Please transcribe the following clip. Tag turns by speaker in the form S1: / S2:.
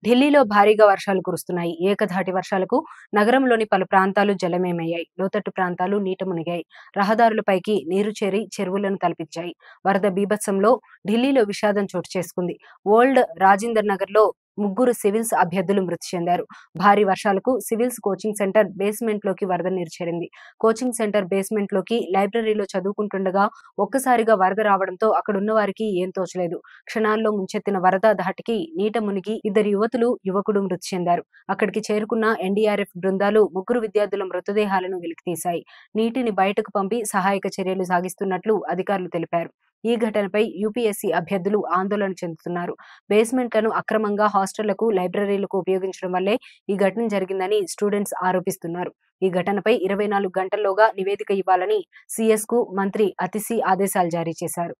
S1: ఢిల్లీలో భారీగా వర్షాలు కురుస్తున్నాయి. ఏకధాటి వర్షాలకు నగరంలోని పలు ప్రాంతాలు జలమయమయ్యాయి. లోతట్టు ప్రాంతాలు నీట మునిగాయి. రహదారులపైకి నీరు చేరి చెరువులను తలపించాయి. వరద బీభత్సంలో ఢిల్లీలో విషాదం చోటు చేసుకుంది. ఓల్డ్ రాజేందర్ నగర్ లో ముగ్గురు సివిల్స్ అభ్యర్థులు మృతి చెందారు. భారీ వర్షాలకు సివిల్స్ కోచింగ్ సెంటర్ బేస్మెంట్ లోకి వరద నీరు చేరింది. కోచింగ్ సెంటర్ బేస్మెంట్ లోకి లైబ్రరీలో చదువుకుంటుండగా ఒక్కసారిగా వరద రావడంతో అక్కడున్న వారికి ఏం తోచలేదు. క్షణాల్లో ముంచెత్తిన వరద ధాటికి నీట మునిగి ఇద్దరు యువకుడు మృతి చెందారు. అక్కడికి చేరుకున్న ఎన్డీఆర్ఎఫ్ బృందాలు ముగ్గురు విద్యార్థుల మృతదేహాలను వెలికితీశాయి. నీటిని బయటకు పంపి సహాయక చర్యలు సాగిస్తున్నట్లు అధికారులు తెలిపారు. ఈ ఘటనపై యూపీఎస్సీ అభ్యర్థులు ఆందోళన చెందుతున్నారు. బేస్మెంట్లను అక్రమంగా హాస్టళ్లకు, లైబ్రరీలకు ఉపయోగించడం వల్లే ఈ ఘటన జరిగిందని స్టూడెంట్స్ ఆరోపిస్తున్నారు. ఈ ఘటనపై 24 గంటల్లోగా నివేదిక ఇవ్వాలని సీఎస్ కు మంత్రి అతిశీ ఆదేశాలు జారీ చేశారు.